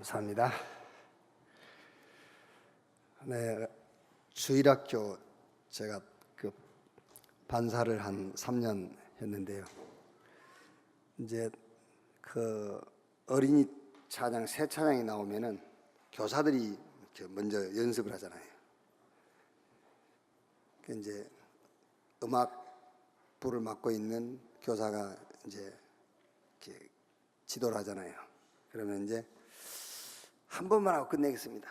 감사합니다. 네, 주일학교 제가 반사를 한 3년 했는데요. 이제 어린이 찬양, 새 찬양이 나오면은 교사들이 먼저 연습을 하잖아요. 이제 음악부를 맡고 있는 교사가 이제 이렇게 지도를 하잖아요. 그러면 이제 한 번만 하고 끝내겠습니다.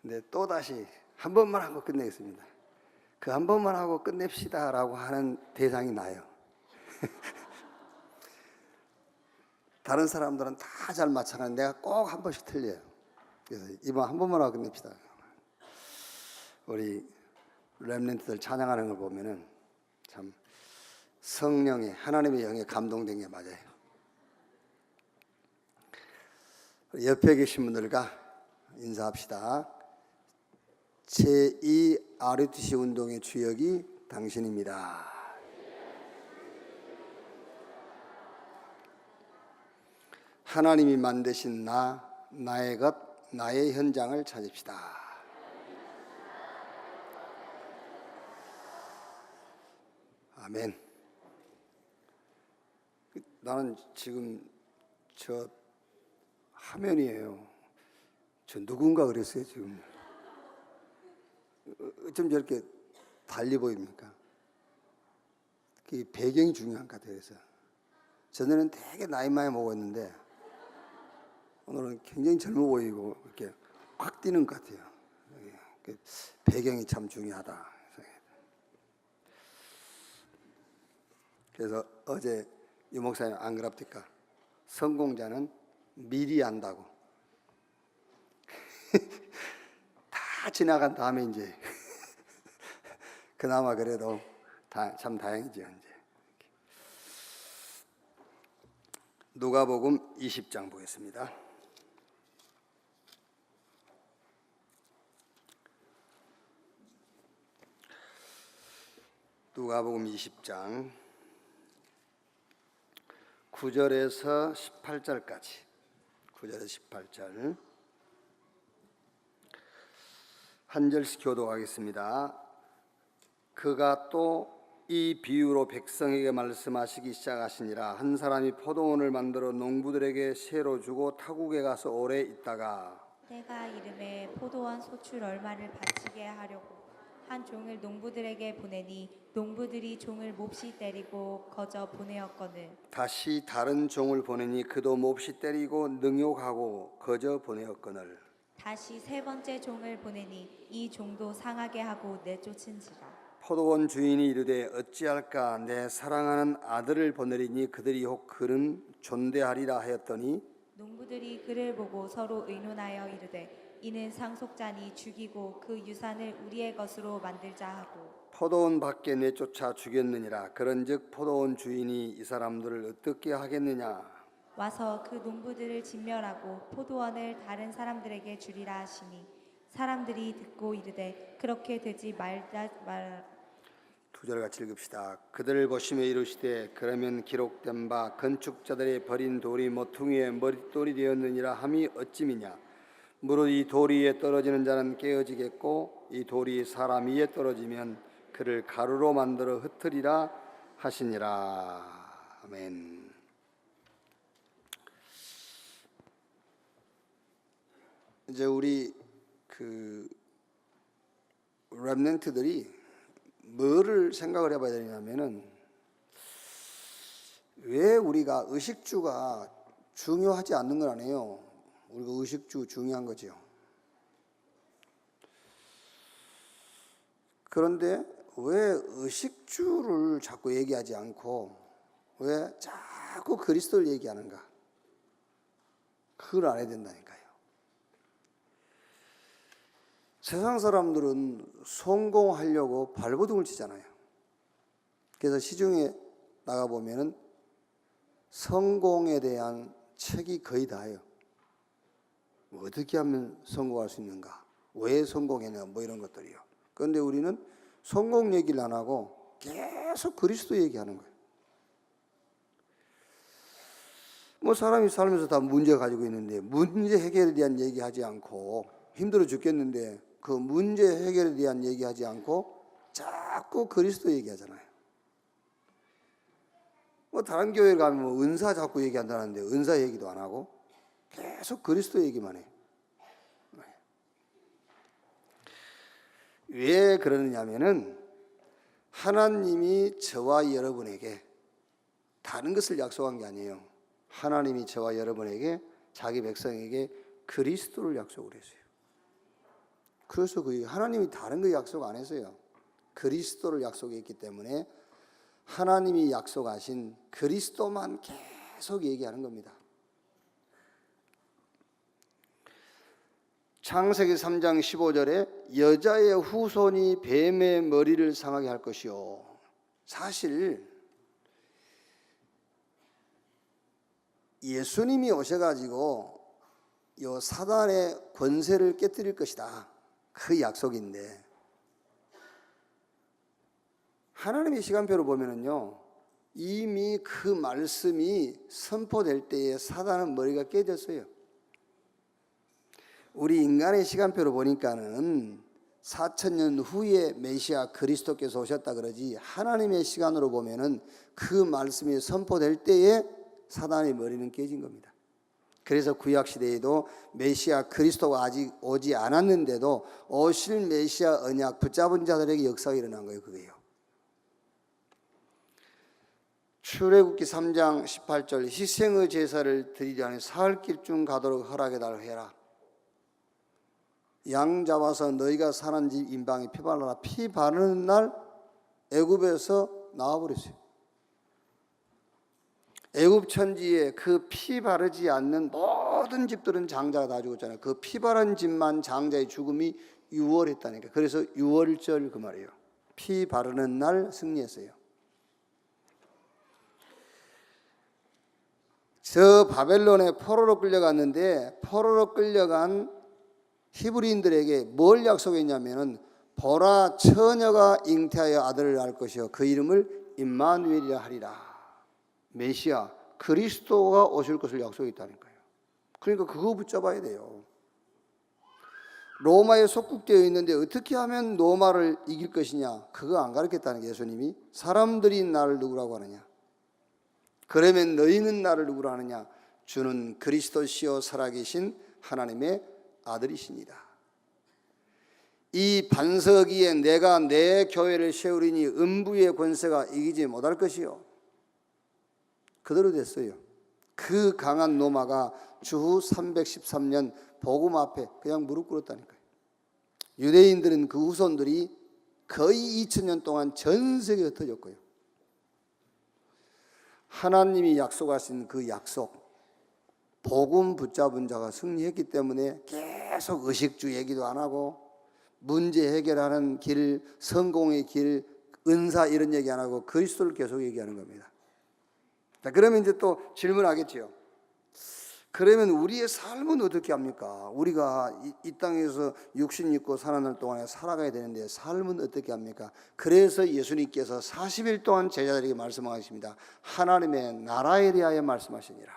근데 또 다시 한 번만 하고 끝내겠습니다. 그 한 번만 하고 끝냅시다라고 하는 대상이 나요. 다른 사람들은 다 잘 맞춰가는데 내가 꼭 한 번씩 틀려요. 그래서 이번 한 번만 하고 끝냅시다. 우리 렘넌트들 찬양하는 걸 보면은 참 성령의, 하나님의 영에 감동된 게 맞아요. 옆에 계신 분들과 인사합시다. 제2 RUTC 운동의 주역이 당신입니다. 하나님이 만드신 나의 것, 나의 현장을 찾읍시다. 아멘. 나는 지금 저 화면이에요. 저 누군가 그랬어요 지금. 어쩜 저렇게 달리 보입니까? 그 배경이 중요한 것 같아요. 그래서 전에는 되게 나이 많이 먹었는데 오늘은 굉장히 젊어 보이고 이렇게 확 뛰는 것 같아요. 배경이 참 중요하다. 그래서 어제 유 목사님 안 그럽니까? 성공자는 미리 안다고. 다 지나간 다음에 이제 그나마 그래도 참 다행이죠. 이제 누가복음 20장 보겠습니다. 누가복음 20장 9절에서 18절까지 9절에서 18절 한 절씩 교독하겠습니다. 그가 또 이 비유로 백성에게 말씀하시기 시작하시니라. 한 사람이 포도원을 만들어 농부들에게 새로 주고 타국에 가서 오래 있다가 때가 이름에 포도원 소출 얼마를 바치게 하려고 한 종을 농부들에게 보내니 농부들이 종을 몹시 때리고 거저 보내었거늘 다시 다른 종을 보내니 그도 몹시 때리고 능욕하고 거저 보내었거늘 다시 세 번째 종을 보내니 이 종도 상하게 하고 내쫓은지라. 포도원 주인이 이르되 어찌할까 내 사랑하는 아들을 보내리니 그들이 혹 그는 존대하리라 하였더니 농부들이 그를 보고 서로 의논하여 이르되 이는 상속자니 죽이고 그 유산을 우리의 것으로 만들자 하고 포도원 밖에 내쫓아 죽였느니라. 그런즉 포도원 주인이 이 사람들을 어떻게 하겠느냐. 와서 그 농부들을 진멸하고 포도원을 다른 사람들에게 주리라 하시니 사람들이 듣고 이르되 그렇게 되지 말라. 두 절 같이 읽읍시다. 그들을 보시며 이르시되 그러면 기록된 바 건축자들이 버린 돌이 모퉁이의 머릿돌이 되었느니라 함이 어찌미냐. 무릇 이 돌 위에 떨어지는 자는 깨어지겠고 이 돌이 사람 위에 떨어지면 그를 가루로 만들어 흩으리라 하시니라. 아멘. 이제 우리 렘넌트들이 뭐를 생각을 해봐야 되냐면은 왜 우리가 의식주가 중요하지 않는 건 아니에요. 우리가 의식주 중요한 거죠. 그런데 왜 의식주를 자꾸 얘기하지 않고 왜 자꾸 그리스도를 얘기하는가? 그걸 알아야 된다니까요. 세상 사람들은 성공하려고 발버둥을 치잖아요. 그래서 시중에 나가보면은 성공에 대한 책이 거의 다예요. 어떻게 하면 성공할 수 있는가? 왜 성공했냐? 뭐 이런 것들이요. 그런데 우리는 성공 얘기를 안 하고 계속 그리스도 얘기하는 거예요. 뭐 사람이 살면서 다 문제 가지고 있는데 문제 해결에 대한 얘기하지 않고, 힘들어 죽겠는데 그 문제 해결에 대한 얘기하지 않고 자꾸 그리스도 얘기하잖아요. 뭐 다른 교회 가면 뭐 은사 자꾸 얘기한다는데 은사 얘기도 안 하고 계속 그리스도 얘기만 해. 왜 그러느냐면은 하나님이 저와 여러분에게 다른 것을 약속한 게 아니에요. 하나님이 저와 여러분에게, 자기 백성에게 그리스도를 약속을 했어요. 그래서 그 하나님이 다른 거 약속 안 했어요. 그리스도를 약속했기 때문에 하나님이 약속하신 그리스도만 계속 얘기하는 겁니다. 창세기 3장 15절에 여자의 후손이 뱀의 머리를 상하게 할 것이요. 사실 예수님이 오셔가지고 요 사단의 권세를 깨뜨릴 것이다, 그 약속인데, 하나님의 시간표를 보면은요, 이미 그 말씀이 선포될 때에 사단은 머리가 깨졌어요. 우리 인간의 시간표로 보니까는 4,000년 후에 메시아 그리스도께서 오셨다 그러지, 하나님의 시간으로 보면은 그 말씀이 선포될 때에 사단의 머리는 깨진 겁니다. 그래서 구약 시대에도 메시아 그리스도가 아직 오지 않았는데도 오실 메시아 언약 붙잡은 자들에게 역사가 일어난 거예요. 그게요. 출애굽기 3장 18절 희생의 제사를 드리려 하니 사흘길 중 가도록 허락해 달라 해라. 양 잡아서 너희가 사는 집 임방에 피 발라라. 피 바르는 날 애굽에서 나와버렸어요. 애굽 천지에 그 피 바르지 않는 모든 집들은 장자가 다 죽었잖아요. 그 피 바른 집만 장자의 죽음이 유월했다니까. 그래서 유월절 그 말이에요. 피 바르는 날 승리했어요. 저 바벨론에 포로로 끌려갔는데, 포로로 끌려간 히브리인들에게 뭘 약속했냐면은, 보라 처녀가 잉태하여 아들을 낳을 것이요 그 이름을 임마누엘이라 하리라. 메시아 그리스도가 오실 것을 약속했다니까요. 그러니까 그거 붙잡아야 돼요. 로마에 속국되어 있는데 어떻게 하면 로마를 이길 것이냐, 그거 안 가르쳤다는 게 예수님이. 사람들이 나를 누구라고 하느냐, 그러면 너희는 나를 누구로 하느냐, 주는 그리스도시요 살아계신 하나님의 아들이십니다. 이 반석 위에 내가 내 교회를 세우리니 음부의 권세가 이기지 못할 것이요. 그대로 됐어요. 그 강한 로마가 주후 313년 복음 앞에 그냥 무릎 꿇었다니까요. 유대인들은 그 후손들이 거의 2000년 동안 전 세계에 흩어졌고요. 하나님이 약속하신 그 약속, 복음 붙잡은 자가 승리했기 때문에 계속 의식주 얘기도 안 하고, 문제 해결하는 길, 성공의 길, 은사 이런 얘기 안 하고 그리스도를 계속 얘기하는 겁니다. 자, 그러면 이제 또 질문하겠죠. 그러면 우리의 삶은 어떻게 합니까? 우리가 이 땅에서 육신 입고 사는 날 동안에 살아가야 되는데 삶은 어떻게 합니까? 그래서 예수님께서 40일 동안 제자들에게 말씀하십니다. 하나님의 나라에 대하여 말씀하시니라.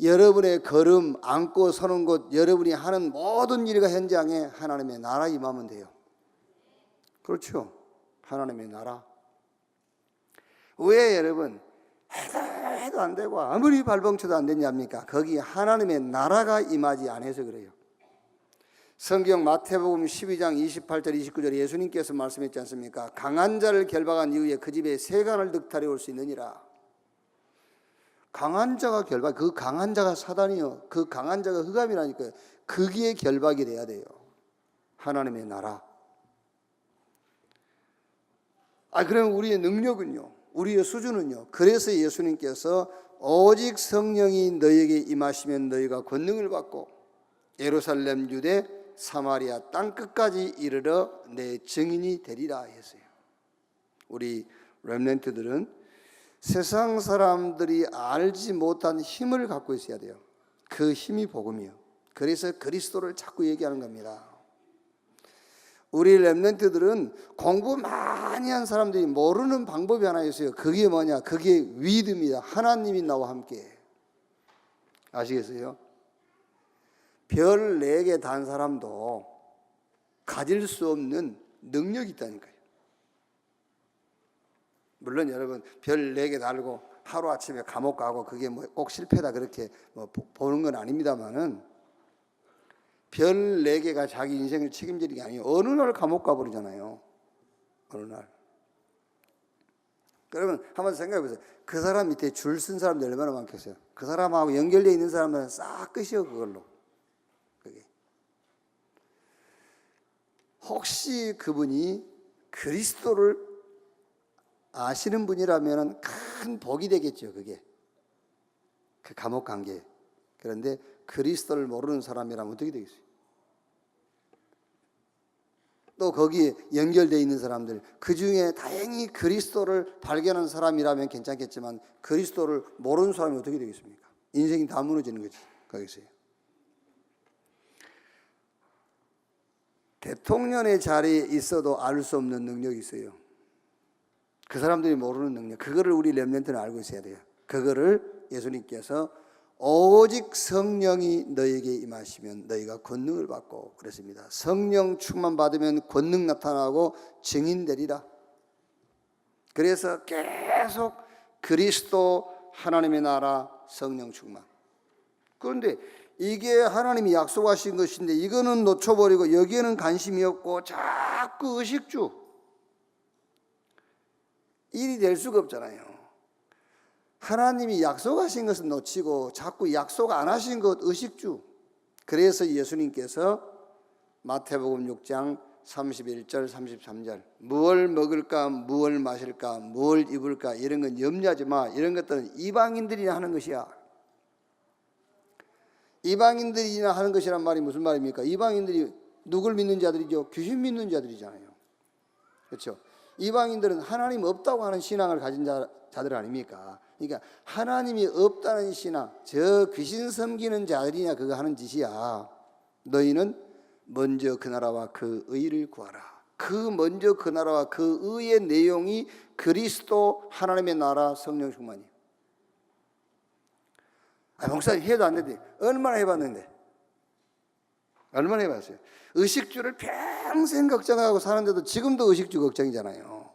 여러분의 걸음, 앉고 서는 곳, 여러분이 하는 모든 일과 현장에 하나님의 나라 임하면 돼요. 그렇죠? 하나님의 나라. 왜 여러분 해도 안 되고 아무리 발버둥쳐도 안 되냐입니까? 거기 하나님의 나라가 임하지 않아서 그래요. 성경 마태복음 12장 28절 29절에 예수님께서 말씀했지 않습니까? 강한 자를 결박한 이후에 그 집에 세간을 득탈해 올 수 있느니라. 강한 자가 결박, 그 강한 자가 사단이요, 그 강한 자가 흑암이라니까요. 거기에 결박이 돼야 돼요. 하나님의 나라. 그럼 우리의 능력은요, 우리의 수준은요. 그래서 예수님께서 오직 성령이 너희에게 임하시면 너희가 권능을 받고 예루살렘, 유대, 사마리아 땅끝까지 이르러 내 증인이 되리라 했어요. 우리 렘넌트들은 세상 사람들이 알지 못한 힘을 갖고 있어야 돼요. 그 힘이 복음이요. 그래서 그리스도를 자꾸 얘기하는 겁니다. 우리 렘넌트들은 공부 많이 한 사람들이 모르는 방법이 하나 있어요. 그게 뭐냐? 그게 믿음이다. 하나님이 나와 함께. 아시겠어요? 별 4개 단 사람도 가질 수 없는 능력이 있다니까요. 물론 여러분 별 4개 달고 하루아침에 감옥 가고 그게 뭐 꼭 실패다 그렇게 뭐 보는 건 아닙니다만은, 별 4개가 자기 인생을 책임지는 게 아니에요. 어느 날 감옥 가버리잖아요. 어느 날. 그러면 한번 생각해 보세요. 그 사람 밑에 줄 쓴 사람들 얼마나 많겠어요? 그 사람하고 연결되어 있는 사람들은 싹 끝이요, 그걸로. 그게. 혹시 그분이 그리스도를 아시는 분이라면 큰 복이 되겠죠, 그게. 그 감옥 관계. 그런데 그리스도를 모르는 사람이라면 어떻게 되겠어요? 또 거기에 연결되어 있는 사람들, 그 중에 다행히 그리스도를 발견한 사람이라면 괜찮겠지만 그리스도를 모르는 사람이 어떻게 되겠습니까? 인생이 다 무너지는 거지, 거기서요. 대통령의 자리에 있어도 알 수 없는 능력이 있어요. 그 사람들이 모르는 능력, 그거를 우리 렘넌트는 알고 있어야 돼요. 그거를 예수님께서 오직 성령이 너에게 임하시면 너희가 권능을 받고 그랬습니다. 성령 충만 받으면 권능 나타나고 증인되리라. 그래서 계속 그리스도, 하나님의 나라, 성령 충만. 그런데 이게 하나님이 약속하신 것인데 이거는 놓쳐버리고 여기에는 관심이 없고 자꾸 의식주, 일이 될 수가 없잖아요. 하나님이 약속하신 것은 놓치고 자꾸 약속 안 하신 것 의식주. 그래서 예수님께서 마태복음 6장 31절 33절 무엇을 먹을까, 무엇을 마실까, 무엇을 입을까 이런 건 염려하지 마. 이런 것들은 이방인들이 하는 것이야. 이방인들이나 하는 것이란 말이 무슨 말입니까? 이방인들이 누굴 믿는 자들이죠? 귀신 믿는 자들이잖아요. 그렇죠? 이방인들은 하나님 없다고 하는 신앙을 가진 자들 아닙니까? 그러니까 하나님이 없다는 신앙, 저 귀신 섬기는 자들이냐 그거 하는 짓이야. 너희는 먼저 그 나라와 그 의를 구하라. 그 먼저 그 나라와 그 의의 내용이 그리스도, 하나님의 나라, 성령 충만이에요. 목사님 해도 안 되는데 얼마나 해봤는데? 얼마나 해봤어요? 의식주를 평생 걱정하고 사는데도 지금도 의식주 걱정이잖아요.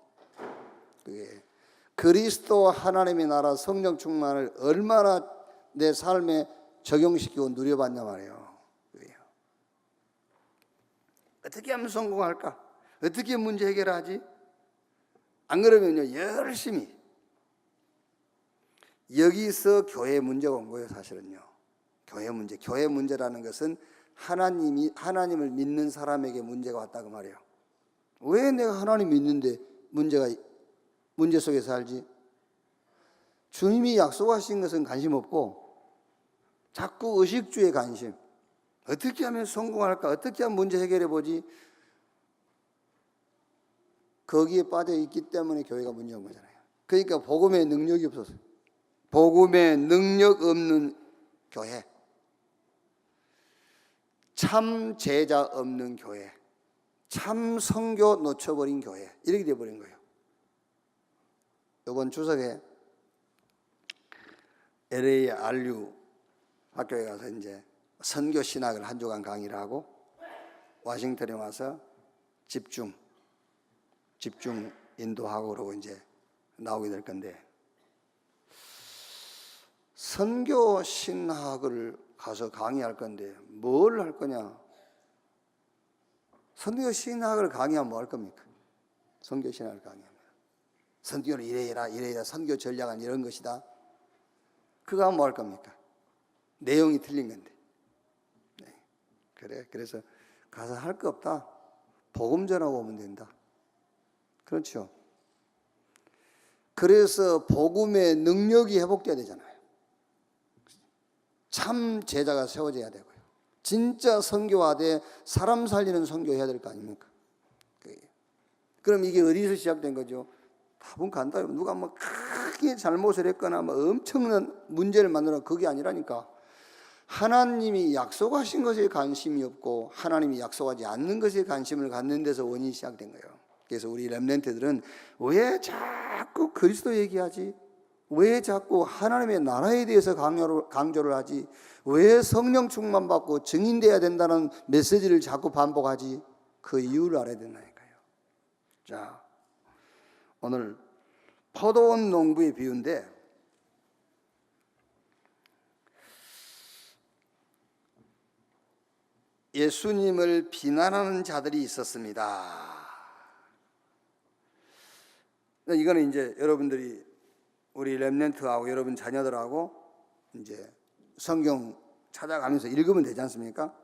그게 그리스도, 하나님의 나라, 성령 충만을 얼마나 내 삶에 적용시키고 누려봤냐 말이에요. 그게요. 어떻게 하면 성공할까? 어떻게 문제 해결하지? 안 그러면요 열심히. 여기서 교회 문제가 온 거예요, 사실은요. 교회 문제. 교회 문제라는 것은 하나님을 믿는 사람에게 문제가 왔다고 말이에요. 왜 내가 하나님 믿는데 문제 속에 살지? 주님이 약속하신 것은 관심 없고 자꾸 의식주에 관심. 어떻게 하면 성공할까? 어떻게 하면 문제 해결해 보지? 거기에 빠져 있기 때문에 교회가 문제 온 거잖아요. 그러니까 복음의 능력이 없어서. 복음의 능력 없는 교회, 참 제자 없는 교회, 참 선교 놓쳐버린 교회, 이렇게 돼버린 거예요. 이번 추석에 LA RU 학교에 가서 이제 선교 신학을 한 주간 강의를 하고 워싱턴에 와서 집중 인도하고 그러고 이제 나오게 될 건데, 선교 신학을 가서 강의할 건데 뭘 할 거냐? 선교 신학을 강의하면 뭐 할 겁니까? 선교 신학을 강의하면 선교를 이래라 선교 전략은 이런 것이다. 그거 하면 뭐 할 겁니까? 내용이 틀린 건데. 네. 그래서 가서 할 거 없다. 복음 전하고 오면 된다. 그렇죠? 그래서 복음의 능력이 회복돼야 되잖아요. 참 제자가 세워져야 되고요. 진짜 선교하되 사람 살리는 선교해야 될 거 아닙니까? 그럼 이게 어디서 시작된 거죠? 답은 간단해요. 누가 뭐 크게 잘못을 했거나 뭐 엄청난 문제를 만들어, 그게 아니라니까. 하나님이 약속하신 것에 관심이 없고 하나님이 약속하지 않는 것에 관심을 갖는 데서 원인이 시작된 거예요. 그래서 우리 렘넌트들은 왜 자꾸 그리스도 얘기하지? 왜 자꾸 하나님의 나라에 대해서 강조를 하지? 왜 성령 충만받고 증인돼야 된다는 메시지를 자꾸 반복하지? 그 이유를 알아야 된다니까요. 자, 오늘 포도원 농부의 비유인데, 예수님을 비난하는 자들이 있었습니다. 이거는 이제 여러분들이 우리 렘넌트하고 여러분 자녀들하고 이제 성경 찾아가면서 읽으면 되지 않습니까?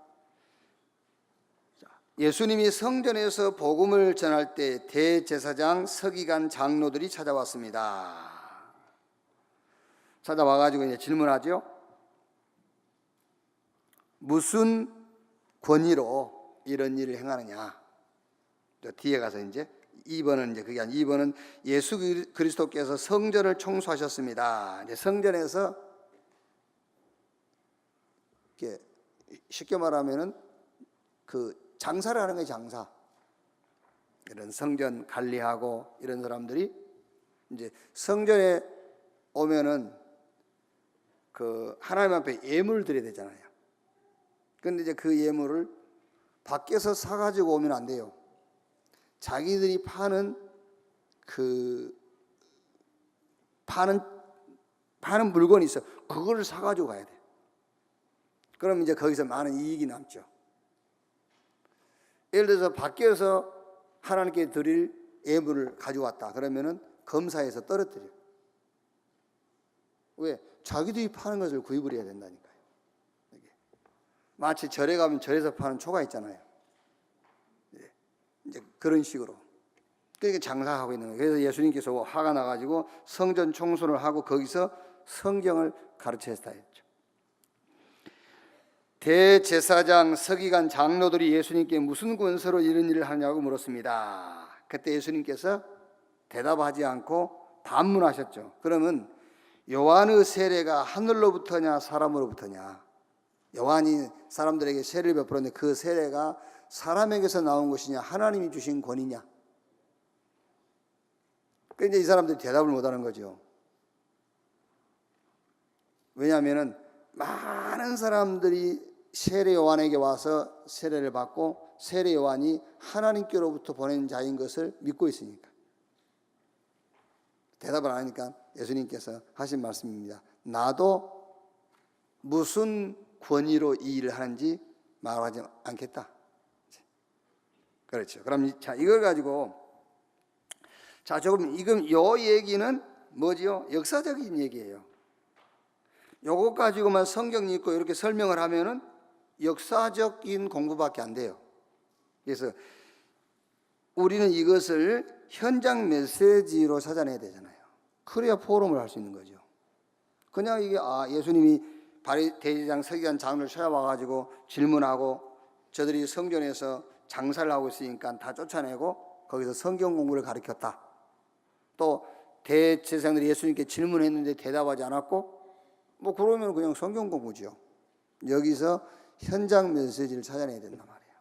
예수님이 성전에서 복음을 전할 때 대제사장, 서기관, 장로들이 찾아왔습니다. 찾아와가지고 이제 질문하죠. 무슨 권위로 이런 일을 행하느냐? 뒤에 가서 이제 2번은 이제 그게 아니라 2번은 예수 그리스도께서 성전을 청소하셨습니다. 이제 성전에서 이렇게 쉽게 말하면은 그 장사를 하는 거예요, 장사. 이런 성전 관리하고 이런 사람들이 이제 성전에 오면은 그 하나님 앞에 예물을 드려야 되잖아요. 그런데 이제 그 예물을 밖에서 사가지고 오면 안 돼요. 자기들이 파는 물건이 있어. 그거를 사가지고 가야 돼. 그럼 이제 거기서 많은 이익이 남죠. 예를 들어서 밖에서 하나님께 드릴 예물을 가져왔다. 그러면은 검사에서 떨어뜨려. 왜? 자기들이 파는 것을 구입을 해야 된다니까요. 마치 절에 가면 절에서 파는 초가 있잖아요. 이제 그런 식으로. 그러니까 장사하고 있는 거예요. 그래서 예수님께서 화가 나가지고 성전 청소를 하고 거기서 성경을 가르쳤다 했죠. 대제사장, 서기관, 장로들이 예수님께 무슨 권세로 이런 일을 하냐고 물었습니다. 그때 예수님께서 대답하지 않고 반문하셨죠. 그러면 요한의 세례가 하늘로부터냐 사람으로부터냐? 요한이 사람들에게 세례를 베풀었는데 그 세례가 사람에게서 나온 것이냐 하나님이 주신 권위냐? 그런데 이 사람들이 대답을 못하는 거죠. 왜냐하면 많은 사람들이 세례 요한에게 와서 세례를 받고 세례 요한이 하나님께로부터 보낸 자인 것을 믿고 있으니까. 대답을 안 하니까 예수님께서 하신 말씀입니다. 나도 무슨 권위로 이 일을 하는지 말하지 않겠다. 그렇죠. 그럼 자, 이걸 가지고 지금 요 얘기는 뭐지요? 역사적인 얘기예요. 요것 가지고만 성경 읽고 이렇게 설명을 하면은 역사적인 공부밖에 안 돼요. 그래서 우리는 이것을 현장 메시지로 찾아내야 되잖아요. 그래야 포럼을 할 수 있는 거죠. 그냥 이게 예수님이 대제사장, 서기관, 장로를 찾아와가지고 질문하고 저들이 성전에서 장사를 하고 있으니까 다 쫓아내고 거기서 성경 공부를 가르쳤다. 또 대제사장들이 예수님께 질문했는데 대답하지 않았고 뭐 그러면 그냥 성경 공부죠. 여기서 현장 메시지를 찾아내야 된단 말이에요.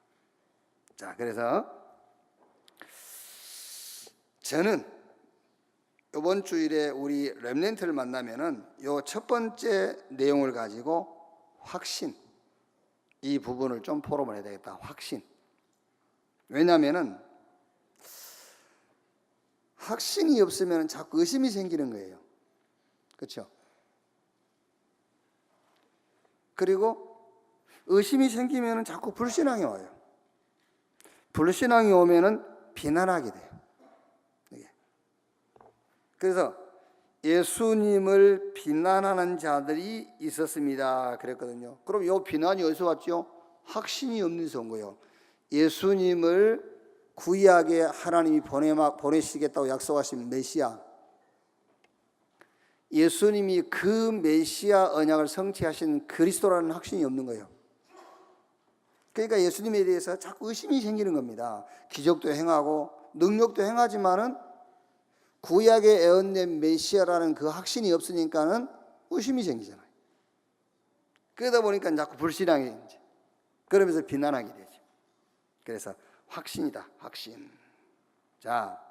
자, 그래서 저는 이번 주일에 우리 렘넌트를 만나면은 요 첫 번째 내용을 가지고 확신, 이 부분을 좀 포럼을 해야 되겠다. 확신. 왜냐하면은 확신이 없으면 자꾸 의심이 생기는 거예요. 그렇죠? 그리고 의심이 생기면 자꾸 불신앙이 와요. 불신앙이 오면은 비난하게 돼요. 그래서 예수님을 비난하는 자들이 있었습니다. 그랬거든요. 그럼 이 비난이 어디서 왔죠? 확신이 없는 데서 온 거예요. 예수님을 구약에 하나님이 보내시겠다고 약속하신 메시아, 예수님이 그 메시아 언약을 성취하신 그리스도라는 확신이 없는 거예요. 그러니까 예수님에 대해서 자꾸 의심이 생기는 겁니다. 기적도 행하고 능력도 행하지만은 구약에 예언된 메시아라는 그 확신이 없으니까는 의심이 생기잖아요. 그러다 보니까 자꾸 불신앙이 이제 그러면서 비난하게 되죠. 그래서 확신이다, 확신. 자,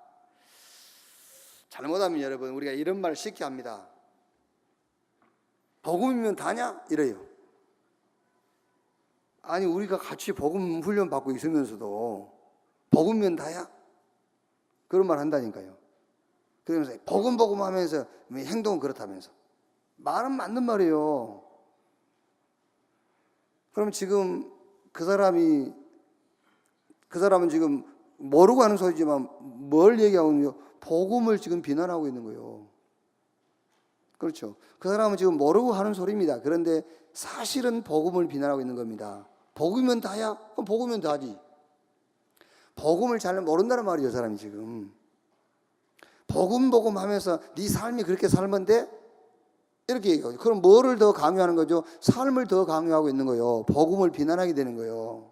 잘못하면 여러분 우리가 이런 말 쉽게 합니다. 복음이면 다냐? 이래요. 아니 우리가 같이 복음 훈련 받고 있으면서도 복음이면 다야? 그런 말 한다니까요. 그러면서 복음 하면서 행동은 그렇다면서. 말은 맞는 말이에요. 그럼 지금 그 사람은 지금 모르고 하는 소리지만 뭘 얘기하고 있는 거예요? 복음을 지금 비난하고 있는 거예요. 그렇죠. 그 사람은 지금 모르고 하는 소리입니다. 그런데 사실은 복음을 비난하고 있는 겁니다. 복음이면 다야? 그럼 복음이면 다지. 복음을 잘 모른다는 말이죠, 사람이 지금. 복음 하면서 네 삶이 그렇게 살면데 이렇게 얘기하고, 그럼 뭐를 더 강요하는 거죠? 삶을 더 강요하고 있는 거예요. 복음을 비난하게 되는 거예요.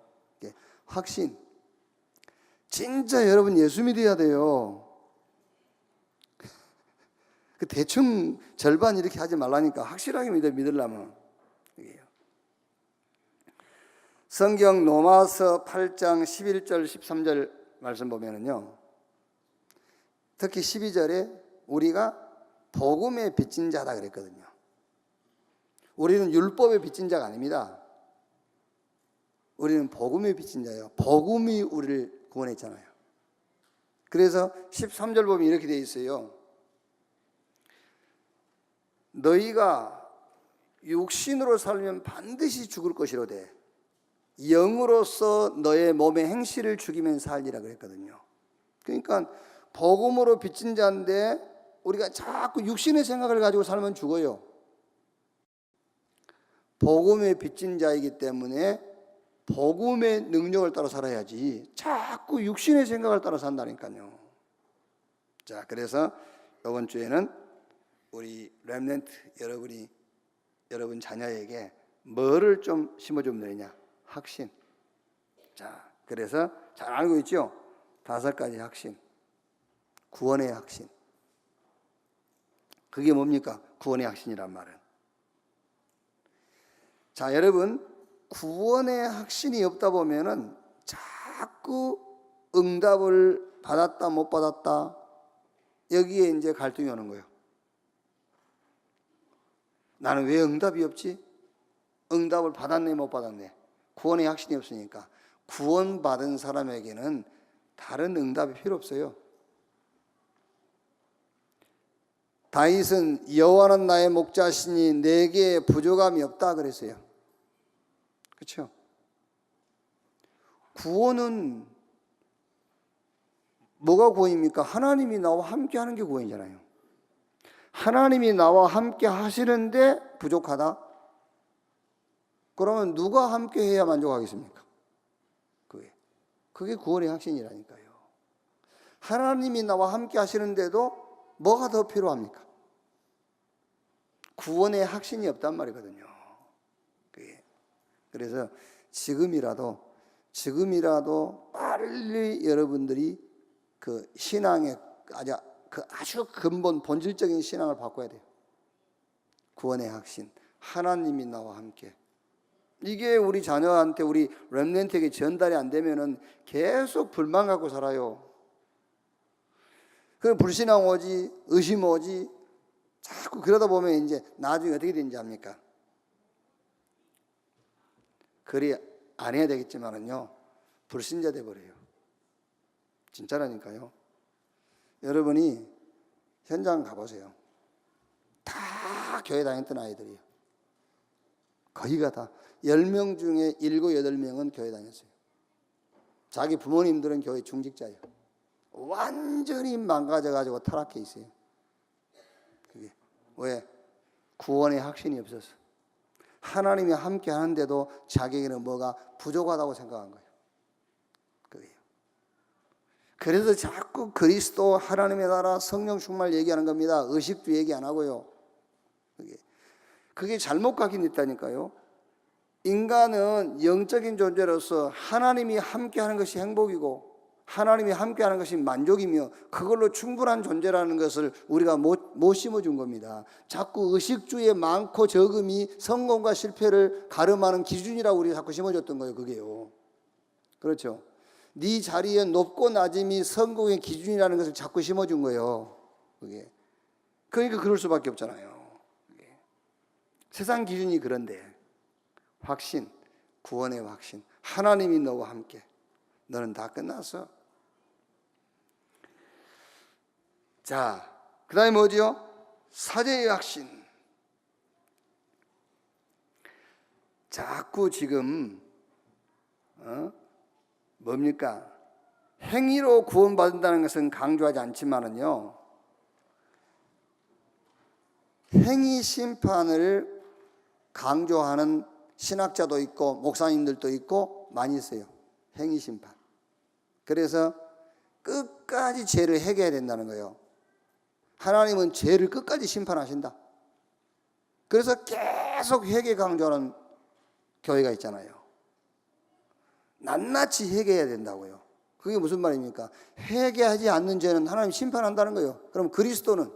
확신. 진짜 여러분 예수 믿어야 돼요. 그 대충 절반 이렇게 하지 말라니까. 확실하게 믿으려면. 성경 로마서 8장 11절 13절 말씀 보면은요, 특히 12절에 우리가 복음에 빚진 자다 그랬거든요. 우리는 율법에 빚진 자가 아닙니다. 우리는 복음에 빚진 자예요. 복음이 우리를 구원했잖아요. 그래서 13절 보면 이렇게 되어 있어요. 너희가 육신으로 살면 반드시 죽을 것이로되 영으로서 너의 몸의 행실을 죽이면 살리라 그랬거든요. 그러니까 복음으로 빚진 자인데 우리가 자꾸 육신의 생각을 가지고 살면 죽어요. 복음에 빚진 자이기 때문에 복음의 능력을 따라 살아야지 자꾸 육신의 생각을 따라 산다니까요. 자, 그래서 이번 주에는 우리 렘넌트 여러분 자녀에게 뭐를 좀 심어주면 되느냐? 확신. 자, 그래서 잘 알고 있죠? 5가지 확신. 구원의 확신. 그게 뭡니까? 구원의 확신이란 말은. 자, 여러분, 구원의 확신이 없다 보면은 자꾸 응답을 받았다 못 받았다 여기에 이제 갈등이 오는 거예요. 나는 왜 응답이 없지? 응답을 받았네 못 받았네. 구원의 확신이 없으니까. 구원받은 사람에게는 다른 응답이 필요 없어요. 다윗은 여호와는 나의 목자시니 내게 부족함이 없다 그랬어요. 그렇죠? 구원은 뭐가 구원입니까? 하나님이 나와 함께 하는 게 구원이잖아요. 하나님이 나와 함께 하시는데 부족하다? 그러면 누가 함께 해야 만족하겠습니까? 그게 구원의 확신이라니까요. 하나님이 나와 함께 하시는데도 뭐가 더 필요합니까? 구원의 확신이 없단 말이거든요. 그래서 지금이라도 빨리 여러분들이 그 신앙의 아주 근본 본질적인 신앙을 바꿔야 돼요. 구원의 확신, 하나님이 나와 함께. 이게 우리 자녀한테, 우리 렘넌트에게 전달이 안 되면은 계속 불만 갖고 살아요. 그럼 불신앙 오지, 의심 오지. 자꾸 그러다 보면 이제 나중에 어떻게 되는지 압니까? 그리 안 해야 되겠지만은요, 불신자 돼 버려요. 진짜라니까요. 여러분이 현장 가보세요. 다 교회 다녔던 아이들이에요. 거의가 다 10명 중에 7, 8명은 교회 다녔어요. 자기 부모님들은 교회 중직자예요. 완전히 망가져가지고 타락해 있어요. 그게 왜? 구원의 확신이 없어서. 하나님이 함께 하는데도 자기에게는 뭐가 부족하다고 생각한 거예요. 그게요. 그래서 자꾸 그리스도, 하나님의 나라, 성령 충만을 얘기하는 겁니다. 의식도 얘기 안 하고요. 그게 잘못 가긴 있다니까요. 인간은 영적인 존재로서 하나님이 함께 하는 것이 행복이고 하나님이 함께하는 것이 만족이며 그걸로 충분한 존재라는 것을 우리가 못 심어준 겁니다. 자꾸 의식주의 많고 적음이 성공과 실패를 가름하는 기준이라고 우리가 자꾸 심어줬던 거예요. 그게요. 그렇죠. 네 자리에 높고 낮음이 성공의 기준이라는 것을 자꾸 심어준 거예요. 그게. 그러니까 그럴 수밖에 없잖아요. 세상 기준이 그런데 확신, 구원의 확신, 하나님이 너와 함께, 너는 다 끝났어. 자, 그 다음에 뭐지요? 사제의 확신. 자꾸 지금 뭡니까? 행위로 구원받는다는 것은 강조하지 않지만은요, 행위 심판을 강조하는 신학자도 있고 목사님들도 있고 많이 있어요. 행위 심판. 그래서 끝까지 죄를 해결해야 된다는 거예요. 하나님은 죄를 끝까지 심판하신다. 그래서 계속 회개 강조하는 교회가 있잖아요. 낱낱이 회개해야 된다고요. 그게 무슨 말입니까? 회개하지 않는 죄는 하나님 심판한다는 거예요. 그럼 그리스도는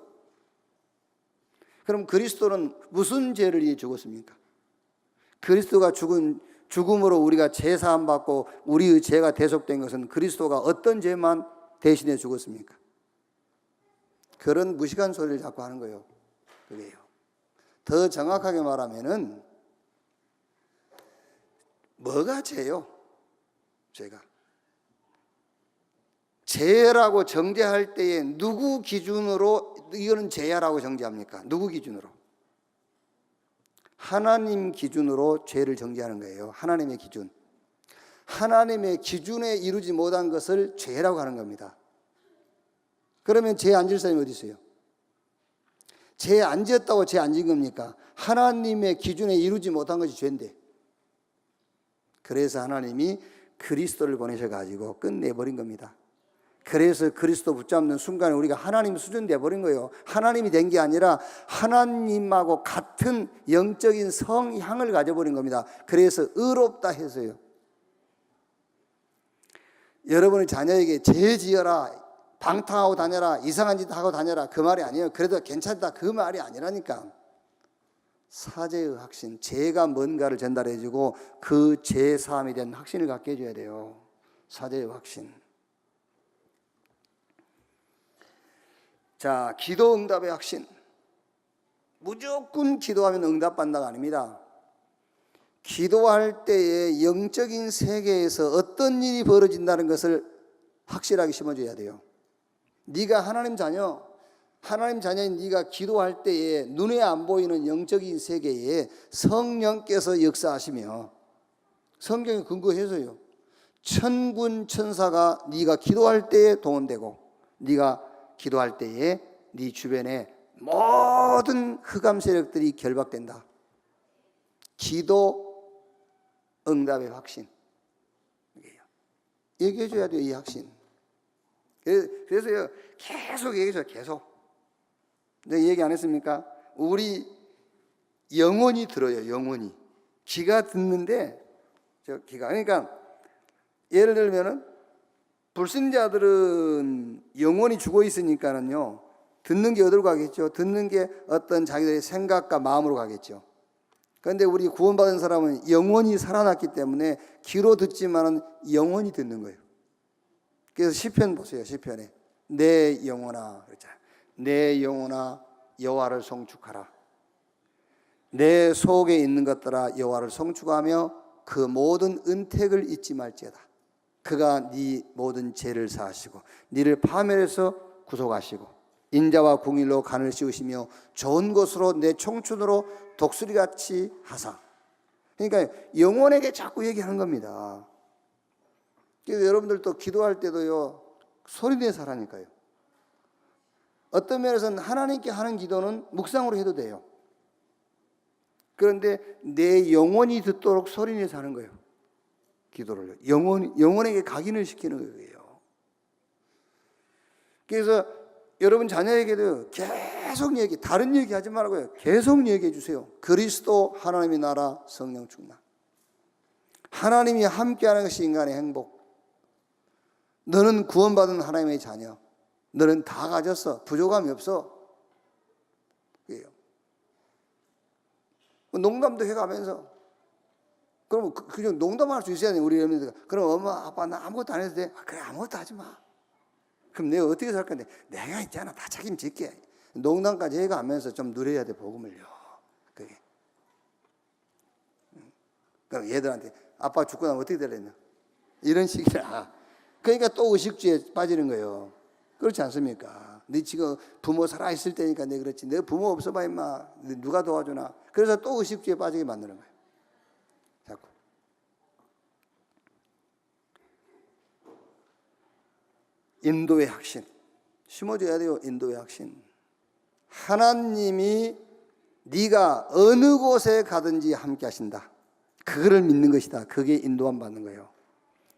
무슨 죄를 위해 죽었습니까? 그리스도가 죽음으로 우리가 죄 사함 받고 우리의 죄가 대속된 것은 그리스도가 어떤 죄만 대신해 죽었습니까? 그런 무식한 소리를 자꾸 하는 거예요. 그게요. 더 정확하게 말하면은 뭐가 죄요? 죄가. 죄라고 정죄할 때에 누구 기준으로 이거는 죄야라고 정죄합니까? 누구 기준으로? 하나님 기준으로 죄를 정죄하는 거예요. 하나님의 기준. 하나님의 기준에 이루지 못한 것을 죄라고 하는 겁니다. 그러면 죄 안 질 사람이 어디 있어요? 죄 안 지었다고 죄 안 진 겁니까? 하나님의 기준에 이루지 못한 것이 죄인데. 그래서 하나님이 그리스도를 보내셔가지고 끝내버린 겁니다. 그래서 그리스도 붙잡는 순간에 우리가 하나님 수준 돼버린 거예요. 하나님이 된 게 아니라 하나님하고 같은 영적인 성향을 가져버린 겁니다. 그래서 의롭다 해서요. 여러분의 자녀에게 죄 지어라, 방탕하고 다녀라, 이상한 짓 하고 다녀라, 그 말이 아니에요. 그래도 괜찮다, 그 말이 아니라니까. 사죄의 확신, 죄가 뭔가를 전달해주고 그 죄 사함에 대한 확신을 갖게 해줘야 돼요. 사죄의 확신. 자, 기도 응답의 확신. 무조건 기도하면 응답받는다가 아닙니다. 기도할 때에 영적인 세계에서 어떤 일이 벌어진다는 것을 확실하게 심어줘야 돼요. 네가 하나님 자녀인 네가 기도할 때에 눈에 안 보이는 영적인 세계에 성령께서 역사하시며, 성경에 근거해서요, 천군 천사가 네가 기도할 때에 동원되고, 네가 기도할 때에 네 주변에 모든 흑암 세력들이 결박된다. 기도 응답의 확신. 얘기해 줘야 돼요, 이 확신. 그래서요, 계속 얘기해 줘요, 계속. 내가 얘기 안 했습니까? 우리 영혼이 들어요, 영혼이. 귀가 듣는데, 그러니까 예를 들면은 불신자들은 영혼이 죽어 있으니까는요, 듣는 게 어디로 가겠죠? 듣는 게 어떤 자기들의 생각과 마음으로 가겠죠. 그런데 우리 구원받은 사람은 영혼이 살아났기 때문에 귀로 듣지만은 영혼이 듣는 거예요. 그래서 시편 보세요, 시편에. 내 영혼아, 그렇잖아요. 내 영혼아 여호와를 송축하라. 내 속에 있는 것들아 여호와를 송축하며 그 모든 은택을 잊지 말지어다. 그가 네 모든 죄를 사하시고 네를 파멸해서 구속하시고 인자와 궁일로 간을 씌우시며 좋은 것으로 내 청춘으로 독수리같이 하사. 그러니까 영혼에게 자꾸 얘기하는 겁니다. 그래서 여러분들도 기도할 때도요, 소리내서 하라니까요. 어떤 면에서는 하나님께 하는 기도는 묵상으로 해도 돼요. 그런데 내 영혼이 듣도록 소리내서 하는 거예요. 기도를. 영혼에게 각인을 시키는 거예요. 그래서 여러분 자녀에게도 계속 다른 얘기 하지 말고요. 계속 얘기해 주세요. 그리스도, 하나님의 나라, 성령 충만. 하나님이 함께하는 것이 인간의 행복. 너는 구원받은 하나님의 자녀. 너는 다 가졌어. 부족함이 없어. 그래요. 농담도 해가면서. 그럼 그냥 농담할 수 있어야 돼, 우리 어머니들. 그럼 엄마, 아빠, 나 아무것도 안 해도 돼? 그래, 아무것도 하지 마. 그럼 내가 어떻게 살 건데? 내가 있잖아, 다 책임질게. 농담까지 해가면서 좀 누려야 돼, 복음을요. 그게. 그럼 얘들한테 아빠 죽고 나면 어떻게 되려나? 이런 식이라. 그러니까 또 의식주의에 빠지는 거예요. 그렇지 않습니까? 네 지금 부모 살아있을 때니까 내 그렇지. 내 부모 없어봐 임마. 누가 도와주나? 그래서 또 의식주의에 빠지게 만드는 거예요. 자꾸. 인도의 확신. 심어줘야 돼요. 인도의 확신. 하나님이 네가 어느 곳에 가든지 함께 하신다. 그거를 믿는 것이다. 그게 인도함 받는 거예요.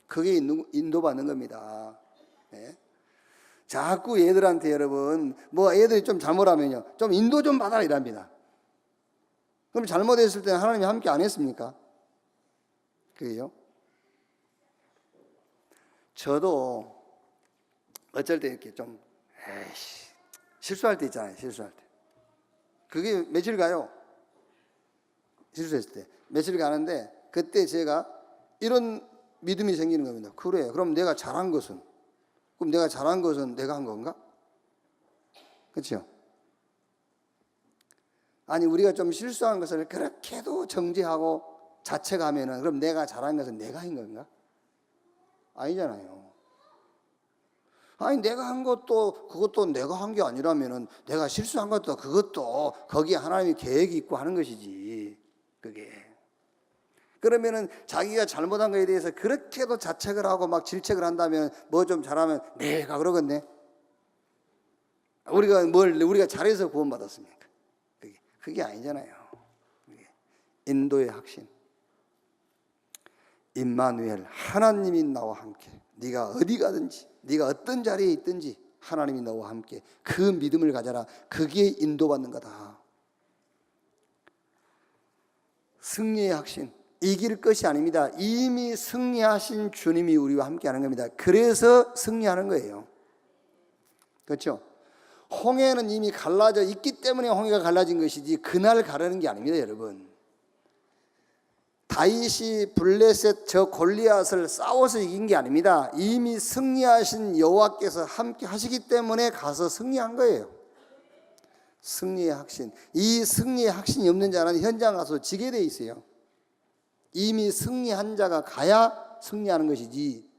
그게 인도받는 겁니다. 네. 자꾸 얘들한테 여러분 뭐 애들이 좀 잘못하면요 좀 인도 좀 받아라 이랍니다. 그럼 잘못했을 때는 하나님이 함께 안 했습니까? 그게요. 저도 어쩔 때 이렇게 좀 실수할 때 있잖아요. 실수할 때 그게 며칠 가요. 실수했을 때 며칠 가는데 그때 제가 이런 믿음이 생기는 겁니다. 그래, 그럼 내가 잘한 것은 내가 한 건가? 그렇죠? 아니 우리가 좀 실수한 것을 그렇게도 정죄하고 자책하면은 그럼 내가 잘한 것은 내가 한 건가? 아니잖아요. 아니 내가 한 것도 그것도 내가 한 게 아니라면은 내가 실수한 것도 그것도 거기에 하나님의 계획이 있고 하는 것이지. 그게. 그러면은 자기가 잘못한 것에 대해서 그렇게도 자책을 하고 막 질책을 한다면 뭐 좀 잘하면 내가 그러겠네. 우리가 잘해서 구원받았습니까? 그게 아니잖아요. 인도의 확신. 임마누엘, 하나님이 나와 함께. 네가 어디 가든지, 네가 어떤 자리에 있든지 하나님이 너와 함께. 그 믿음을 가져라. 그게 인도받는 거다. 승리의 확신. 이길 것이 아닙니다. 이미 승리하신 주님이 우리와 함께하는 겁니다. 그래서 승리하는 거예요. 그렇죠? 홍해는 이미 갈라져 있기 때문에 홍해가 갈라진 것이지 그날 가르는 게 아닙니다, 여러분. 다윗이 블레셋 저 골리앗을 싸워서 이긴 게 아닙니다. 이미 승리하신 여호와께서 함께 하시기 때문에 가서 승리한 거예요. 승리의 확신. 이 승리의 확신이 없는 자는 현장 가서 지게 돼 있어요. 이미 승리한 자가 가야 승리하는 것이지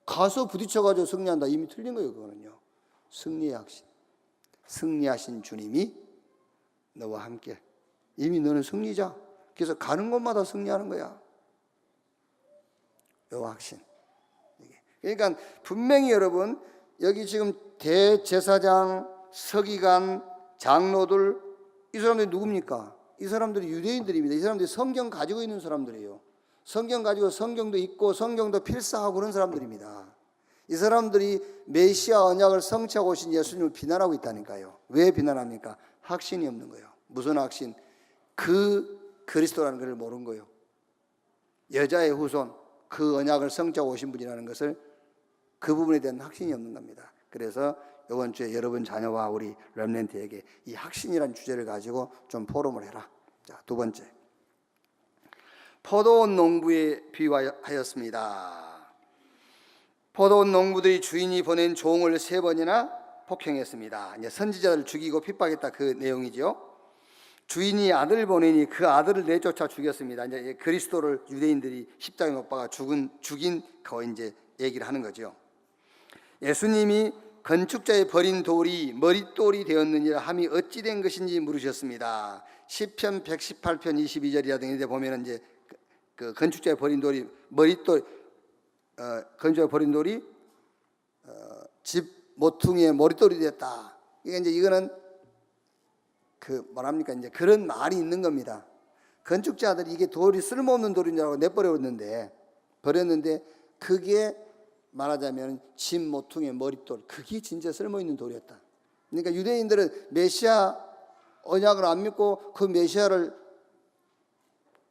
가서 부딪혀가지고 승리한다 이미 틀린 거예요. 그거는요. 승리의 확신. 승리하신 주님이 너와 함께. 이미 너는 승리자. 그래서 가는 곳마다 승리하는 거야. 요 확신. 그러니까 분명히 여러분 여기 지금 대제사장, 서기관, 장로들 이 사람들이 누굽니까? 이 사람들이 유대인들입니다. 이 사람들이 성경 가지고 있는 사람들이에요. 성경 가지고 성경도 읽고 성경도 필사하고 그런 사람들입니다. 이 사람들이 메시아 언약을 성취하고 오신 예수님을 비난하고 있다니까요. 왜 비난합니까? 확신이 없는 거예요. 무슨 확신? 그 그리스도라는 것을 모르는 거예요. 여자의 후손, 그 언약을 성취하고 오신 분이라는 것을 그 부분에 대한 확신이 없는 겁니다. 그래서 이번 주에 여러분 자녀와 우리 렘넌트에게 이 확신이라는 주제를 가지고 좀 포럼을 해라. 자, 두 번째. 포도원 농부에 비유하였습니다. 포도원 농부들이 주인이 보낸 종을 3번이나 폭행했습니다. 이제 선지자를 죽이고 핍박했다 그 내용이죠. 주인이 아들을 보내니 그 아들을 내쫓아 죽였습니다. 이제 그리스도를 유대인들이 십자가에 못 박아 죽인 거 이제 얘기를 하는 거죠. 예수님이 건축자의 버린 돌이 머릿돌이 되었느니라 함이 어찌 된 것인지 물으셨습니다. 시편 118편 22절이라든지 이제 보면은 이제 그 건축자의 버린 돌이 머릿돌 건축자의 버린 돌이 집 모퉁이의 머릿돌이 되었다. 이게 이제 이거는 그 뭐랍니까 이제 그런 말이 있는 겁니다. 건축자들이 이게 돌이 쓸모없는 돌인 줄 알고 내버렸는데 그게 말하자면 집 모퉁이의 머릿돌 그게 진짜 쓸모있는 돌이었다. 그러니까 유대인들은 메시아 언약을 안 믿고 그 메시아를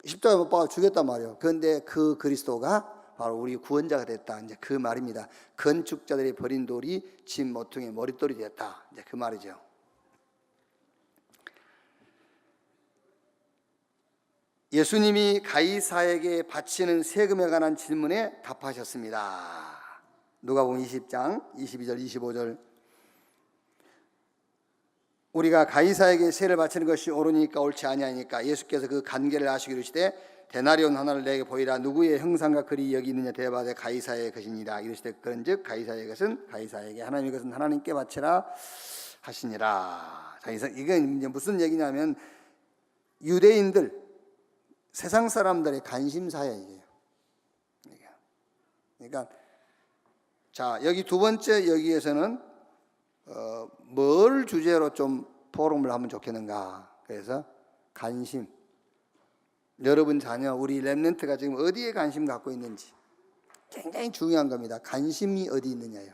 십자가에 못 박아 죽였단 말이에요. 그런데 그 그리스도가 바로 우리 구원자가 됐다. 이제 그 말입니다. 건축자들이 버린 돌이 집 모퉁이의 머릿돌이 됐다. 이제 그 말이죠. 예수님이 가이사에게 바치는 세금에 관한 질문에 답하셨습니다. 누가복음 20장 22절 25절. 우리가 가이사에게 세를 바치는 것이 옳으니까 옳지 아니하니까 예수께서 그 관계를 아시기로 이르시되 데나리온 하나를 내게 보이라. 누구의 형상과 글이 여기 있느냐 대답하되 가이사의 것이니라. 이르시되 그런즉 가이사의 것은 가이사에게, 하나님의 것은 하나님께 바치라 하시니라. 자, 이건 이제 무슨 얘기냐면 유대인들, 세상 사람들의 관심사야 이게요. 그러니까 자, 여기 두 번째 여기에서는 뭘 주제로 좀 포럼을 하면 좋겠는가. 그래서 관심. 여러분 자녀, 우리 렘넌트가 지금 어디에 관심 갖고 있는지 굉장히 중요한 겁니다. 관심이 어디 있느냐요.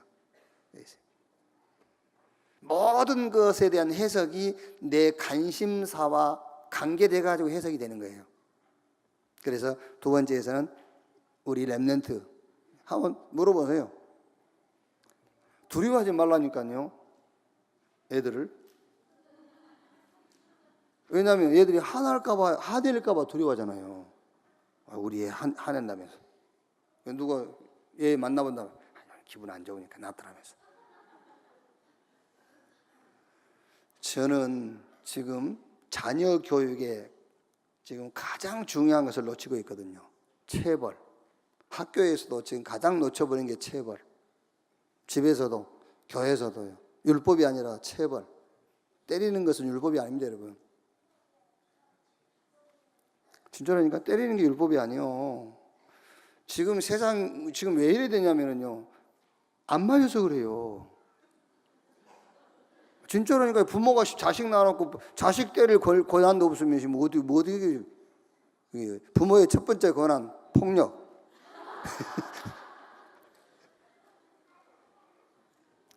모든 것에 대한 해석이 내 관심사와 관계돼 가지고 해석이 되는 거예요. 그래서 두 번째에서는 우리 렘넌트 한번 물어보세요. 두려워하지 말라니까요, 애들을. 왜냐하면 애들이 화낼까봐 두려워하잖아요. 우리 애 화낸다면서. 누가 얘 만나본다면 기분 안 좋으니까 나타나면서. 저는 지금 자녀 교육에 지금 가장 중요한 것을 놓치고 있거든요. 체벌. 학교에서도 지금 가장 놓쳐버린 게 체벌. 집에서도 교회에서도요. 율법이 아니라 체벌. 때리는 것은 율법이 아닙니다, 여러분. 진짜라니까 때리는 게 율법이 아니에요. 지금 세상 지금 왜 이래 되냐면요, 안 맞아서 그래요. 진짜라니까 부모가 자식 낳아놓고 자식 때릴 권한도 없으면 지금 어디 부모의 첫 번째 권한 폭력.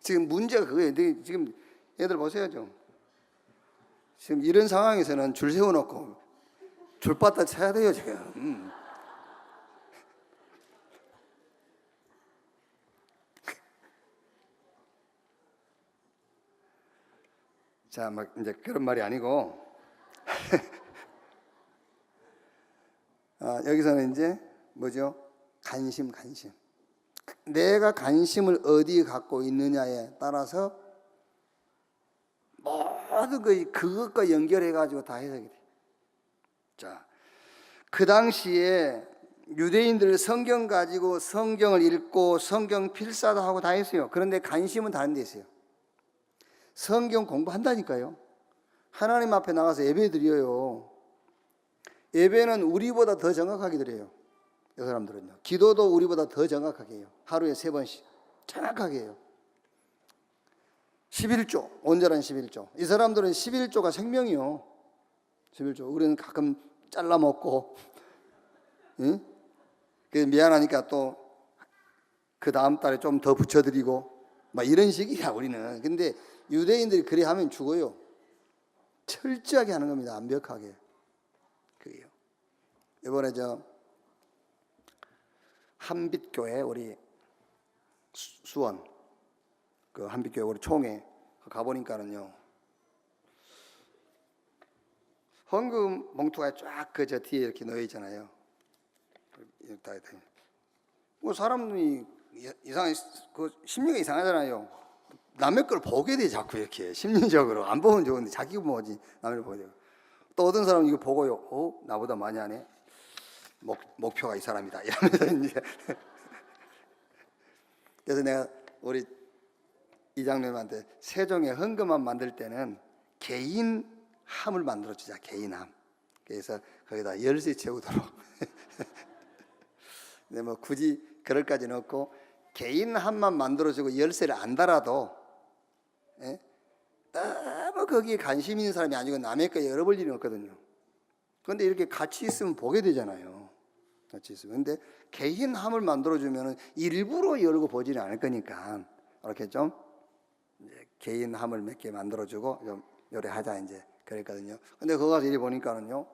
지금 문제가 그거예요. 지금 애들 보세요 좀. 지금 이런 상황에서는 줄 세워놓고 줄바닥 쳐야 돼요 지금. 자, 막 이제 그런 말이 아니고 여기서는 이제 뭐죠? 관심. 내가 관심을 어디에 갖고 있느냐에 따라서 모든 것이 그것과 연결해 가지고 다 해석이 돼. 자, 그 당시에 유대인들 성경 가지고 성경을 읽고 성경 필사도 하고 다 했어요. 그런데 관심은 다른 데 있어요. 성경 공부한다니까요. 하나님 앞에 나가서 예배 드려요. 예배는 우리보다 더 정확하게 드려요. 이 사람들은요. 기도도 우리보다 더 정확하게 해요. 하루에 3번씩 정확하게 해요. 11조, 온전한 11조. 이 사람들은 11조가 생명이요. 11조. 우리는 가끔 잘라 먹고, 응? 미안하니까 또 그 다음 달에 좀 더 붙여드리고, 막 이런 식이야 우리는. 근데 유대인들이 그래 하면 죽어요. 철저하게 하는 겁니다. 완벽하게. 그게요. 이번에 한빛교회 우리 수원 그 한빛교회 우리 총회 가보니까는요, 헌금 봉투가 쫙 그 뒤에 이렇게 놓여 있잖아요. 뭐 사람이 이상해, 그 심리가 이상하잖아요. 남의 걸 보게 돼 자꾸 이렇게 심리적으로. 안 보면 좋은데 자기 뭐지 남의 걸 보게 돼요. 또 어떤 사람은 이거 보고요, 나보다 많이 하네. 목표가 이 사람이다 이러면서 이제 그래서 내가 우리 이장님한테 세종의 헌금함 만들 때는 개인함을 만들어 주자. 개인함. 그래서 거기다 열쇠 채우도록. 근데 뭐 굳이 그럴까지는 없고 개인함만 만들어 주고 열쇠를 안 달아도, 너무 거기에 관심 있는 사람이 아니고 남의 거 열어볼 일이 없거든요. 그런데 이렇게 같이 있으면 보게 되잖아요. 같이 있으면. 근데 개인함을 만들어주면 일부러 열고 보지는 않을 거니까 이렇게 좀 이제 개인함을 몇 개 만들어주고 좀 요래하자 이제 그랬거든요. 근데 거기 가서 이리 보니까는요,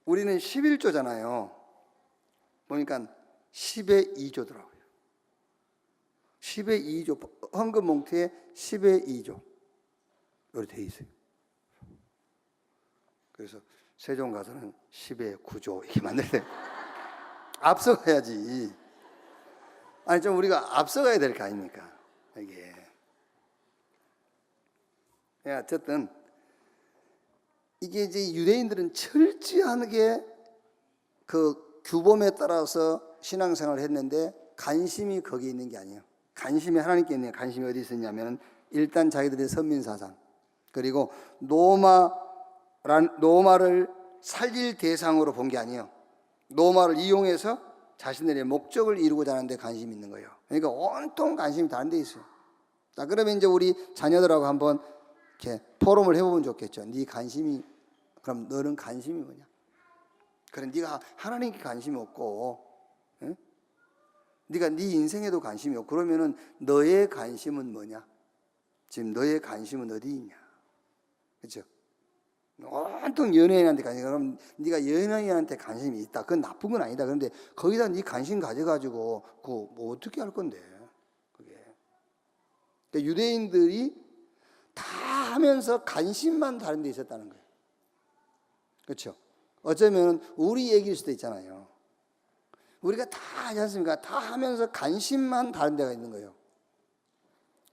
우리는 11조잖아요. 보니까 10의 2조더라고요. 10의 2조, 헌금 봉투에 10의 2조 이렇게 돼 있어요. 그래서 세종 가서는 10의 9조 이렇게 만들어야 돼요. 앞서가야지. 아니 좀 우리가 앞서가야 될 거 아닙니까? 이게. 어쨌든 이게 이제 유대인들은 철저하게 그 규범에 따라서 신앙생활을 했는데 관심이 거기 있는 게 아니에요. 관심이 하나님께 있는 관심이 어디 있었냐면 일단 자기들의 선민사상 그리고 노마를 살릴 대상으로 본 게 아니에요. 노마를 이용해서 자신들의 목적을 이루고자 하는 데 관심이 있는 거예요. 그러니까 온통 관심이 다른 데 있어요. 자, 그러면 이제 우리 자녀들하고 한번 이렇게 포럼을 해보면 좋겠죠. 네 관심이, 그럼 너는 관심이 뭐냐? 그래, 네가 하나님께 관심이 없고, 응? 네가 네 인생에도 관심이 없고, 그러면은 너의 관심은 뭐냐? 지금 너의 관심은 어디 있냐? 그렇죠? 온통 연예인한테 관심, 그럼 네가 연예인한테 관심이 있다. 그건 나쁜 건 아니다. 그런데 거기다 네 관심 가져가지고 그거 뭐 어떻게 할 건데? 그게. 그러니까 유대인들이 다 하면서 관심만 다른 데 있었다는 거예요. 그렇죠? 어쩌면 우리 얘기일 수도 있잖아요. 우리가 다 하지 않습니까? 다 하면서 관심만 다른 데가 있는 거예요.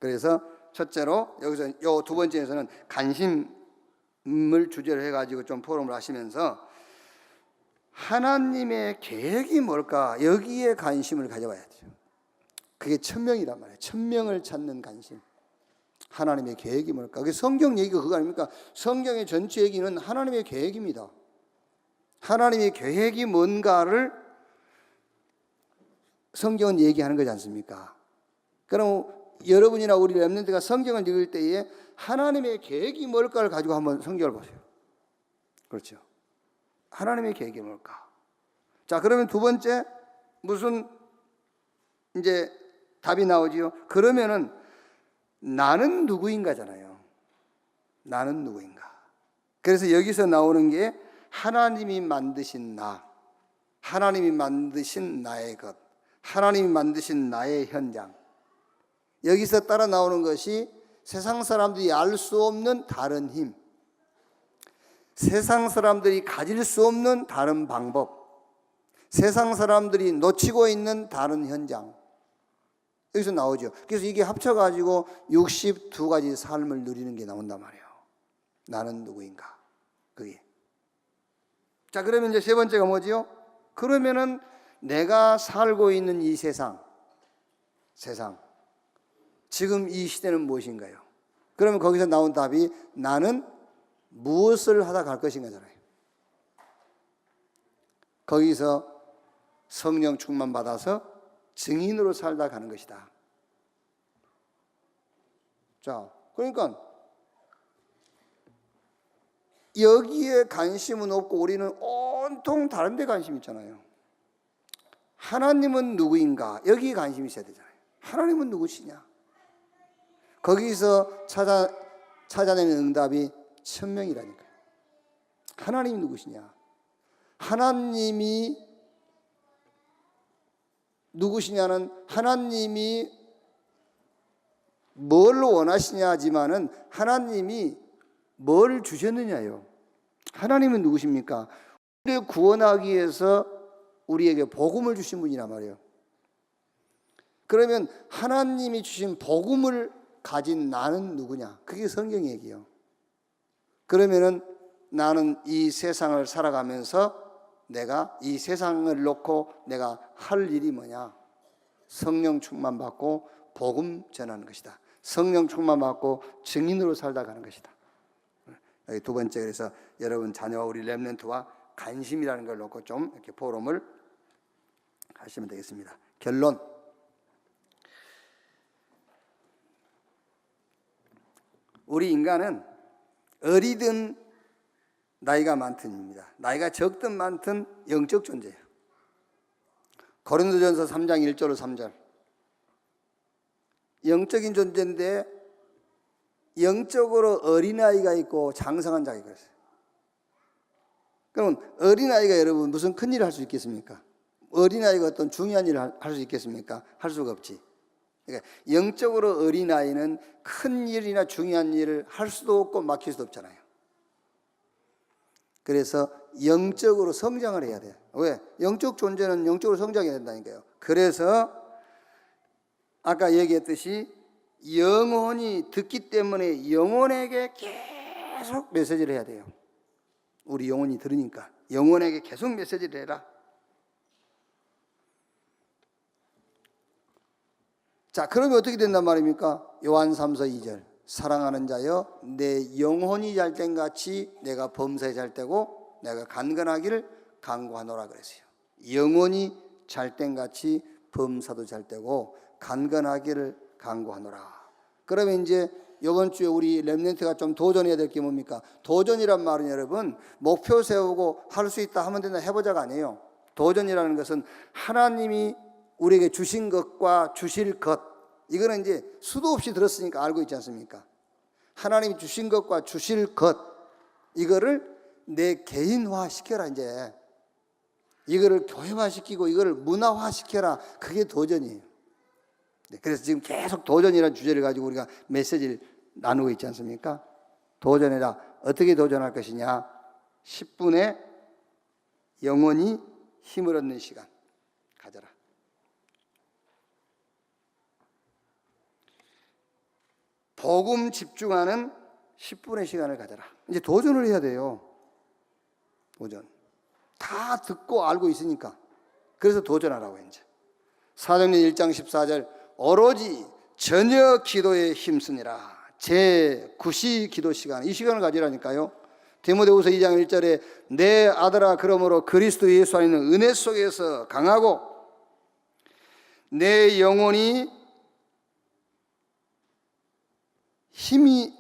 그래서 첫째로 여기서 요 두 번째에서는 관심을 주제로 해가지고 좀 포럼을 하시면서 하나님의 계획이 뭘까? 여기에 관심을 가져봐야 돼요. 그게 천명이란 말이에요. 천명을 찾는 관심. 하나님의 계획이 뭘까? 그게 성경 얘기가 그거 아닙니까? 성경의 전체 얘기는 하나님의 계획입니다. 하나님의 계획이 뭔가를 성경은 얘기하는 거지 않습니까? 그럼 여러분이나 우리 렘넌트가 성경을 읽을 때에 하나님의 계획이 뭘까를 가지고 한번 성경을 보세요. 그렇죠? 하나님의 계획이 뭘까? 자, 그러면 두 번째 무슨 이제 답이 나오지요? 그러면은 나는 누구인가잖아요. 나는 누구인가? 그래서 여기서 나오는 게 하나님이 만드신 나, 하나님이 만드신 나의 것, 하나님이 만드신 나의 현장. 여기서 따라 나오는 것이 세상 사람들이 알 수 없는 다른 힘, 세상 사람들이 가질 수 없는 다른 방법, 세상 사람들이 놓치고 있는 다른 현장. 여기서 나오죠. 그래서 이게 합쳐가지고 62가지 삶을 누리는 게 나온단 말이에요. 나는 누구인가? 그게. 자, 그러면 이제 세 번째가 뭐지요? 그러면은 내가 살고 있는 이 세상, 지금 이 시대는 무엇인가요? 그러면 거기서 나온 답이 나는 무엇을 하다 갈 것인가잖아요. 거기서 성령 충만 받아서 증인으로 살다 가는 것이다. 자, 그러니까 여기에 관심은 없고 우리는 온통 다른 데 관심 있잖아요. 하나님은 누구인가? 여기에 관심이 있어야 되잖아요. 하나님은 누구시냐? 거기서 찾아내는 응답이 천명이라니까요. 하나님이 누구시냐? 하나님이 누구시냐는 하나님이 뭘 원하시냐지만은 하나님이 뭘 주셨느냐요. 하나님은 누구십니까? 우리를 구원하기 위해서 우리에게 복음을 주신 분이란 말이에요. 그러면 하나님이 주신 복음을 가진 나는 누구냐? 그게 성경 얘기예요. 그러면은 나는 이 세상을 살아가면서 내가 이 세상을 놓고 내가 할 일이 뭐냐? 성령 충만 받고 복음 전하는 것이다. 성령 충만 받고 증인으로 살다 가는 것이다. 여기 두 번째, 그래서 여러분 자녀와 우리 렘넌트와 관심이라는 걸 놓고 좀 이렇게 포럼을 하시면 되겠습니다. 결론. 우리 인간은 어리든 나이가 많든입니다. 나이가 적든 많든 영적 존재예요. 고린도전서 3장 1절로 3절. 영적인 존재인데 영적으로 어린아이가 있고 장성한 자가 있어요. 그럼 어린아이가 여러분 무슨 큰일을 할 수 있겠습니까? 어린아이가 어떤 중요한 일을 할 수 있겠습니까? 할 수가 없지. 그러니까 영적으로 어린아이는 큰 일이나 중요한 일을 할 수도 없고 맡길 수도 없잖아요. 그래서 영적으로 성장을 해야 돼요. 왜? 영적 존재는 영적으로 성장해야 된다니까요. 그래서 아까 얘기했듯이 영혼이 듣기 때문에 영혼에게 계속 메시지를 해야 돼요. 우리 영혼이 들으니까 영혼에게 계속 메시지를 해라. 자, 그러면 어떻게 된단 말입니까? 요한 3서 2절. 사랑하는 자여, 내 영혼이 잘된 같이 내가 범사에 잘되고 내가 간건하기를 간구하노라 그랬어요. 영혼이 잘된 같이 범사도 잘되고 간건하기를 간구하노라. 그러면 이제 이번 주에 우리 렘넌트가 좀 도전해야 될 게 뭡니까? 도전이란 말은 여러분 목표 세우고 할 수 있다 하면 된다 해보자가 아니에요. 도전이라는 것은 하나님이 우리에게 주신 것과 주실 것, 이거는 이제 수도 없이 들었으니까 알고 있지 않습니까? 하나님이 주신 것과 주실 것, 이거를 내 개인화 시켜라. 이제 이거를 교회화 시키고 이거를 문화화 시켜라. 그게 도전이에요. 그래서 지금 계속 도전이라는 주제를 가지고 우리가 메시지를 나누고 있지 않습니까? 도전해라. 어떻게 도전할 것이냐? 10분의 영원히 힘을 얻는 시간 가져라. 복음 집중하는 10분의 시간을 가져라. 이제 도전을 해야 돼요. 도전. 다 듣고 알고 있으니까. 그래서 도전하라고 이제. 사도행전 1장 14절 오로지 전혀 기도에 힘쓰니라. 제9시 기도 시간, 이 시간을 가지라니까요. 디모데후서 2장 1절에 내 아들아 그러므로 그리스도 예수 안에 있는 은혜 속에서 강하고 내 영혼이 힘이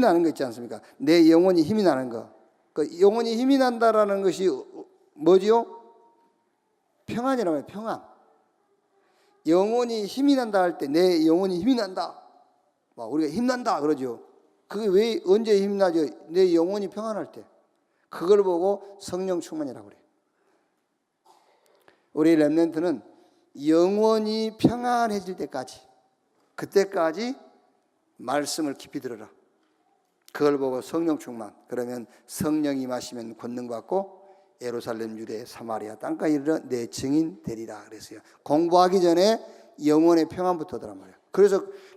나는 거 있지 않습니까? 내 영혼이 힘이 나는 거. 그 영혼이 힘이 난다라는 것이 뭐지요? 평안이라고 해요. 평안. 영혼이 힘이 난다 할 때 내 영혼이 힘이 난다. 우리가 힘난다 그러죠. 그게 왜 언제 힘이 나죠? 내 영혼이 평안할 때. 그걸 보고 성령 충만이라고 그래요. 우리 렘넌트는 영혼이 평안해질 때까지, 그때까지 말씀을 깊이 들어라. 그걸 보고 성령 충만. 그러면 성령이 임하시면 권능 받고 예루살렘, 유대, 사마리아 땅까지 이르러 내 증인 되리라 그랬어요. 공부하기 전에 영혼의 평안부터 더란 말이에요.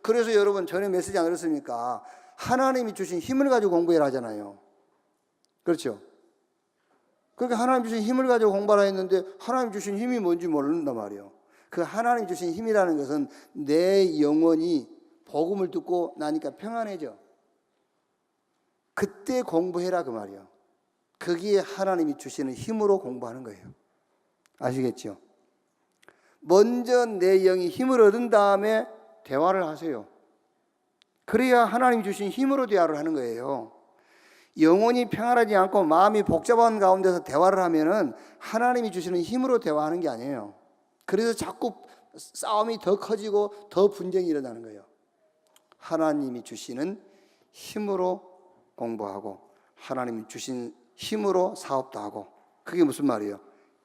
그래서 여러분 전에 메시지 안 들었습니까? 하나님이 주신 힘을 가지고 공부해라 하잖아요. 그렇죠? 그러니까 하나님 주신 힘을 가지고 공부하라 했는데 하나님 주신 힘이 뭔지 모른단 말이에요. 그 하나님 주신 힘이라는 것은 내 영혼이 복음을 듣고 나니까 평안해져. 그때 공부해라 그 말이에요. 거기에 하나님이 주시는 힘으로 공부하는 거예요. 아시겠죠? 먼저 내 영이 힘을 얻은 다음에 대화를 하세요. 그래야 하나님이 주신 힘으로 대화를 하는 거예요. 영혼이 평안하지 않고 마음이 복잡한 가운데서 대화를 하면은 하나님이 주시는 힘으로 대화하는 게 아니에요. 그래서 자꾸 싸움이 더 커지고 더 분쟁이 일어나는 거예요. 하나님이 주시는 힘으로 공부하고 하나님이 주신 힘으로 사업도 하고, 그게 무슨 말이에요?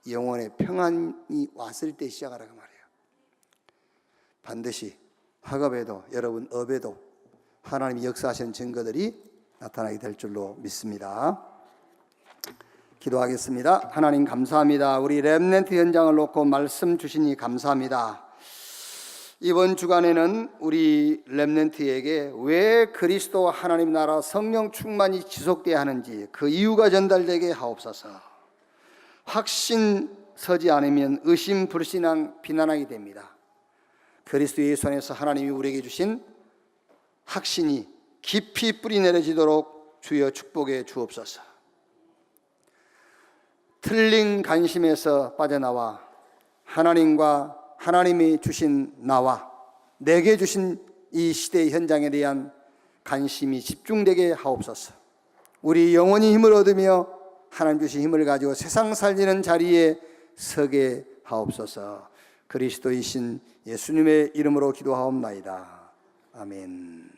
영혼의 평안이 왔을 때 시작하라 그 말이에요. 반드시 학업에도 여러분 업에도 하나님이 역사하시는 증거들이 나타나게 될 줄로 믿습니다. 기도하겠습니다. 하나님 감사합니다. 우리 렘넌트 현장을 놓고 말씀 주시니 감사합니다. 이번 주간에는 우리 렘넌트에게 왜 그리스도 하나님 나라 성령 충만이 지속돼야 하는지 그 이유가 전달되게 하옵소서. 확신 서지 않으면 의심 불신앙 비난하게 됩니다. 그리스도 예수 안에서 하나님이 우리에게 주신 확신이 깊이 뿌리 내려지도록 주여 축복해 주옵소서. 틀린 관심에서 빠져나와 하나님과 하나님이 주신 나와 내게 주신 이 시대의 현장에 대한 관심이 집중되게 하옵소서. 우리 영혼이 힘을 얻으며 하나님 주신 힘을 가지고 세상 살리는 자리에 서게 하옵소서. 그리스도이신 예수님의 이름으로 기도하옵나이다. 아멘.